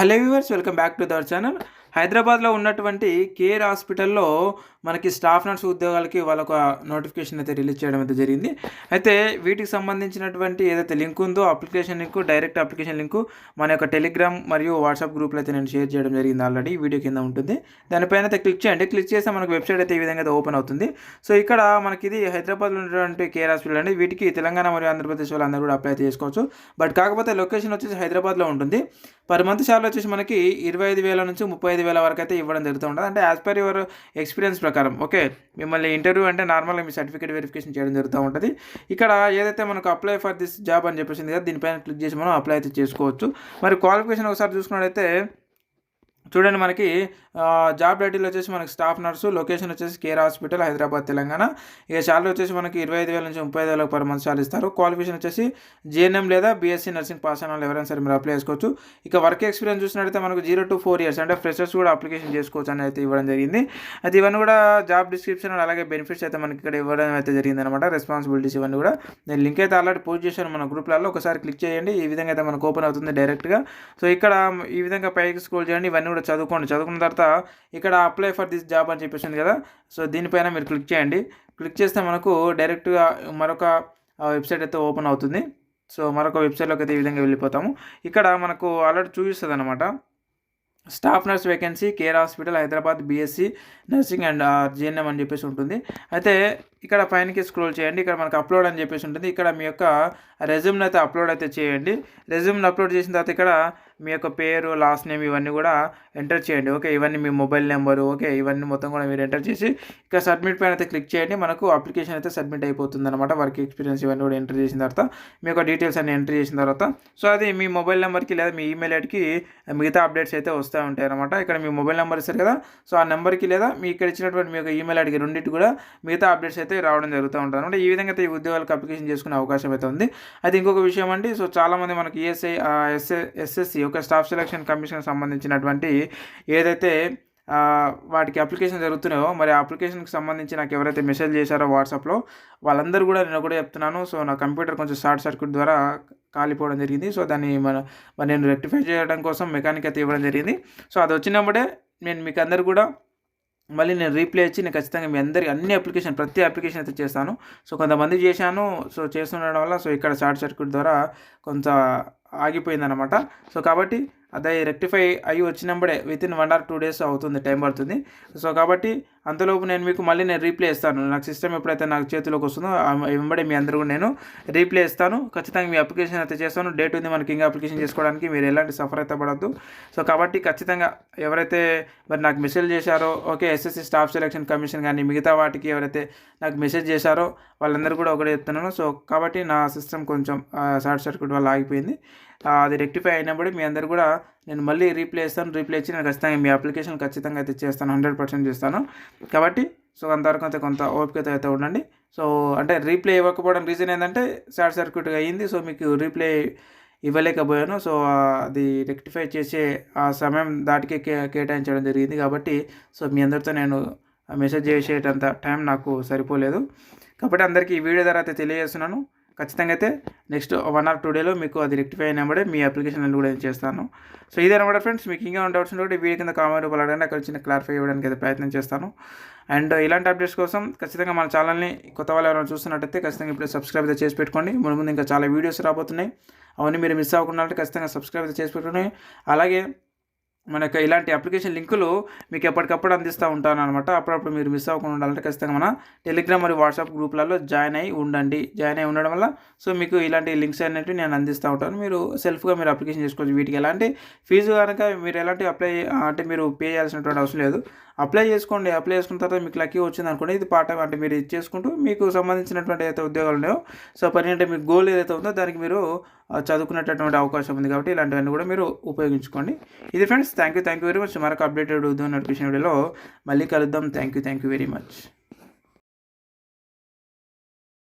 Hello viewers, welcome back to our channel. హైదరాబాద్లో ఉన్నటువంటి care హాస్పిటల్లో మనకి స్టాఫ్ నర్స్ ఉద్యోగాలకి వాళ్ళొక నోటిఫికేషన్ అయితే రిలీజ్ చేయడం అయితే జరిగింది. అయితే వీటికి సంబంధించినటువంటి ఏదైతే లింక్ ఉందో application link, direct application link మన యొక్క టెలిగ్రామ్ మరియు వాట్సాప్ గ్రూప్లో అయితే నేను షేర్ చేయడం జరిగింది. ఆల్రెడీ వీడియో కింద ఉంటుంది. దానిపైన అయితే క్లిక్ చేయండి. క్లిక్ చేస్తే మనకు వెబ్సైట్ అయితే ఈ విధంగా అయితే ఓపెన్ అవుతుంది. సో ఇక్కడ మనకి ఇది హైదరాబాద్లో ఉన్నటువంటి కేర్ హాస్పిటల్ అండి. వీటికి తెలంగాణ మరియు ఆంధ్రప్రదేశ్ వాళ్ళందరూ కూడా అప్లై చేసుకోవచ్చు. బట్ కాకపోతే లొకేషన్ వచ్చేసి హైదరాబాద్లో ఉంటుంది. పర్ మంత్ శాలరీ వచ్చేసి మనకి 25,000 నుంచి 35,000 వరకు అయితే ఇవ్వడం జరుగుతూ ఉంటుంది. అంటే యాజ్ పర్ యువర్ ఎక్స్పీరియన్స్ ప్రకారం. ఓకే, మిమ్మల్ని ఇంటర్వ్యూ అంటే నార్మల్గా మీ సర్టిఫికేట్ వెరిఫికేషన్ చేయడం జరుగుతూ ఉంటుంది. ఇక్కడ ఏదైతే మనకు అప్లై ఫర్ దిస్ జాబ్ అని చెప్పేసింది కదా, దీనిపైన క్లిక్ చేసి మనం అప్లై అయితే చేసుకోవచ్చు. మరి క్వాలిఫికేషన్ ఒకసారి చూసుకున్నట్టయితే చూడండి, మనకి జాబ్ టైటిల్ వచ్చేసి మనకి స్టాఫ్ నర్సు, లొకేషన్ వచ్చేసి కేర్ హాస్పిటల్, హైదరాబాద్, తెలంగాణ. ఇక శాలరీ వచ్చేసి మనకి 25,000 నుంచి 35,000 పర్ మంత్ శాలరీ ఇస్తారు. క్వాలిఫికేషన్ వచ్చేసి జిఎన్ఎం లేదా బీఎస్సీ నర్సింగ్ పాస్ అయిన వాళ్ళు ఎవరైనా సరే మీరు అప్లై చేసుకోవచ్చు. ఇక వర్క్ ఎక్స్పీరియన్స్ చూసినట్టయితే మనకు 0 to 4 years అంటే ఫ్రెషర్స్ కూడా అప్లికేషన్ చేసుకోవచ్చు అని అయితే ఇవ్వడం జరిగింది. అయితే ఇవన్నీ కూడా జాబ్ డిస్క్రిప్షన్ అలాగే బెనిఫిట్స్ అయితే మనకి ఇక్కడ ఇవ్వడం అయితే జరిగింది అనమాట. రెస్పాన్సిబిలిటీస్ ఇవన్నీ కూడా నేను లింక్ అయితే ఆల్రెడీ పోస్ట్ చేశాను మన గ్రూప్లలో. ఒకసారి క్లిక్ చేయండి. ఈ విధంగా అయితే మనకు ఓపెన్ అవుతుంది డైరెక్ట్గా. సో ఇక్కడ ఈ విధంగా పైకి స్క్రోల్ చేయండి. ఇవన్నీ కూడా చదువుకోండి. చదువుకున్న తర్వాత ఇక్కడ అప్లై ఫర్ దిస్ జాబ్ అని చెప్పేసింది కదా, సో దీనిపైన మీరు క్లిక్ చేయండి. క్లిక్ చేస్తే మనకు డైరెక్ట్గా మరొక వెబ్సైట్ అయితే ఓపెన్ అవుతుంది. సో మరొక వెబ్సైట్లోకి అయితే ఈ విధంగా వెళ్ళిపోతాము. ఇక్కడ మనకు ఆల్రెడీ చూపిస్తుంది అనమాట. Staff nurse vacancy, care hospital, Hyderabad, BSc nursing and GNM అని చెప్పేసి ఉంటుంది. అయితే ఇక్కడ పైనకి స్క్రోల్ చేయండి. ఇక్కడ మనకు అప్లోడ్ అని చెప్పేసి ఉంటుంది. ఇక్కడ మీ యొక్క రెజ్యూమ్ని అయితే అప్లోడ్ అయితే చేయండి. రెజ్యూమ్ని అప్లోడ్ చేసిన తర్వాత ఇక్కడ మీ యొక్క పేరు, లాస్ట్ నేమ్ ఇవన్నీ కూడా ఎంటర్ చేయండి. ఓకే, ఇవన్నీ మీ మొబైల్ నెంబరు, ఓకే, ఇవన్నీ మొత్తం కూడా మీరు ఎంటర్ చేసి ఇక్కడ సబ్మిట్ పైన అయితే క్లిక్ చేయండి. మనకు అప్లికేషన్ అయితే సబ్మిట్ అయిపోతుంది అనమాట. వర్క్ ఎక్స్పీరియన్స్ ఇవన్నీ కూడా ఎంటర్ చేసిన తర్వాత మీ యొక్క డీటెయిల్స్ అన్ని ఎంటర్ చేసిన తర్వాత సో అది మీ మొబైల్ నెంబర్కి లేదా మీ ఈమెయిల్ ఐడికి మిగతా అప్డేట్స్ అయితే వస్తూ ఉంటాయి అనమాట. ఇక్కడ మీ మొబైల్ నెంబర్ ఇస్తారు కదా, సో ఆ నెంబర్కి లేదా మీ ఇక్కడ ఇచ్చినటువంటి మీ యొక్క ఈమెయిల్ ఐడికి రెండింటి కూడా మిగతా అప్డేట్స్ అయితే రావడం జరుగుతూ ఉంటుంది అనమాట. ఈ విధంగా అయితే ఈ ఉద్యోగాలకు అప్లికేషన్ చేసుకునే అవకాశం అయితే ఉంది. అయితే ఇంకొక విషయం అండి, సో చాలామంది మనకి ఎస్ఎస్సి ఒక స్టాఫ్ సెలక్షన్ కమిషన్కి సంబంధించినటువంటి ఏదైతే వాటికి అప్లికేషన్ జరుగుతున్నాయో, మరి ఆ అప్లికేషన్కి సంబంధించి నాకు ఎవరైతే మెసేజ్ చేశారో వాట్సాప్లో, వాళ్ళందరూ కూడా నేను కూడా చెప్తున్నాను. సో నా కంప్యూటర్ కొంచెం షార్ట్ సర్క్యూట్ ద్వారా కాలిపోవడం జరిగింది. సో దాన్ని మరి నేను రెక్టిఫై చేయడం కోసం మెకానిక్ అయితే ఇవ్వడం జరిగింది. సో అది వచ్చినప్పుడే నేను మీకు అందరు కూడా మళ్ళీ నేను రీప్లే ఇచ్చి నేను ఖచ్చితంగా మీ అందరికీ ప్రతి అప్లికేషన్ అయితే చేస్తాను. సో కొంతమంది చేశాను. సో చేస్తుండడం వల్ల సో ఇక్కడ షార్ట్ సర్క్యూట్ ద్వారా కొంత ఆగిపోయిందనమాట. సో కాబట్టి అది రెక్టిఫై అయ్యి వచ్చినప్పుడే వితిన్ 1 or 2 days అవుతుంది, టైం పడుతుంది. సో కాబట్టి అంతలోపు నేను మీకు మళ్ళీ నేను రీప్లే ఇస్తాను. నాకు సిస్టమ్ ఎప్పుడైతే నాకు చేతిలోకి వస్తుందో వెంబడే మీ అందరూ కూడా నేను రీప్లే ఇస్తాను. ఖచ్చితంగా మీ అప్లికేషన్ అయితే చేస్తాను. డేట్ ఉంది మనకి ఇంకా అప్లికేషన్ చేసుకోవడానికి. మీరు ఎలాంటి సఫర్ అయితే పడద్దు. సో కాబట్టి ఖచ్చితంగా ఎవరైతే మరి నాకు మెసేజ్ చేశారో, okay, SSC staff selection commission కానీ మిగతా వాటికి ఎవరైతే నాకు మెసేజ్ చేశారో వాళ్ళందరూ కూడా ఒకటే చెప్తున్నాను. సో కాబట్టి నా సిస్టమ్ కొంచెం షార్ట్ సర్క్యూట్ వల్ల ఆగిపోయింది. అది రెక్టిఫై అయినప్పుడు మీ అందరు కూడా నేను మళ్ళీ రీప్లే ఇస్తాను. రీప్లే ఇచ్చి నేను ఖచ్చితంగా మీ అప్లికేషన్ ఖచ్చితంగా అయితే చేస్తాను, 100% చేస్తాను. కాబట్టి సో అంతవరకు అయితే కొంత ఓపికతో అయితే ఉండండి. సో అంటే రీప్లే ఇవ్వకపోవడం రీజన్ ఏంటంటే షార్ట్ సర్క్యూట్గా అయ్యింది. సో మీకు రీప్లే ఇవ్వలేకపోయాను. సో అది రెక్టిఫై చేసే ఆ సమయం దాటికే కేటాయించడం జరిగింది. కాబట్టి సో మీ అందరితో నేను మెసేజ్ చేసేటంత టైం నాకు సరిపోలేదు. కాబట్టి అందరికీ ఈ వీడియో ద్వారా అయితే తెలియజేస్తున్నాను. ఖచ్చితంగా అయితే నెక్స్ట్ 1 or 2 days మీకు అది రెక్టిఫై అయినప్పుడే మీ అప్లికేషన్ కూడా నేను చేస్తాను. సో ఇదన్నమాట ఫ్రెండ్స్. మీకు ఇంకా డౌట్స్ ఉంటే వీడియో కింద కామెంట్ రూపంలో అడగండి. అక్కడ చిన్న క్లారిఫై ఇవ్వడానికి అయితే ప్రయత్నం చేస్తాను. అండ్ ఇలాంటి అప్డేట్స్ కోసం ఖచ్చితంగా మన ఛానల్ని కొత్త వాళ్ళు ఎవరైనా చూస్తున్నట్టయితే ఖచ్చితంగా ఇప్పుడు సబ్స్క్రైబ్ అయితే చేసి పెట్టుకోండి. ముందు ఇంకా చాలా వీడియోస్ రాబోతున్నాయి. అవన్నీ మీరు మిస్ అవ్వకుండా అంటే ఖచ్చితంగా సబ్స్క్రైబ్ అయితే చేసి పెట్టుకోండి. అలాగే మనకు ఇలాంటి అప్లికేషన్ లింకులు మీకు ఎప్పటికప్పుడు అందిస్తూ ఉంటాను అనమాట. అప్పుడప్పుడు మీరు మిస్ అవ్వకుండా ఉండాలంటే ఖచ్చితంగా మన టెలిగ్రామ్ మరియు వాట్సాప్ గ్రూప్లలో జాయిన్ అయ్యి ఉండడం వల్ల సో మీకు ఇలాంటి లింక్స్ అనేవి నేను అందిస్తూ ఉంటాను. మీరు సెల్ఫ్గా మీరు అప్లికేషన్ చేసుకోవచ్చు. వీటికి ఎలాంటి ఫీజు కనుక మీరు ఎలాంటి అంటే మీరు పే చేయాల్సినటువంటి అవసరం లేదు. అప్లై చేసుకోండి. అప్లై చేసుకున్న తర్వాత మీకు లక్కీ వచ్చింది అనుకోండి, ఇది పార్ట్ టైం అంటే మీరు ఇది చేసుకుంటూ మీకు సంబంధించినటువంటి ఏదైతే ఉద్యోగాలు ఉన్నాయో, సో పని అంటే మీకు గోల్ ఏదైతే ఉందో దానికి మీరు చదువుకునేటటువంటి అవకాశం ఉంది. కాబట్టి ఇలాంటివన్నీ కూడా మీరు ఉపయోగించుకోండి. ఇది friends, thank you very much. మరొక అప్డేటెడ్ ఉద్యోగ నోటిఫికేషన్ వీడియోలో మళ్ళీ కలుద్దాం. Thank you very much.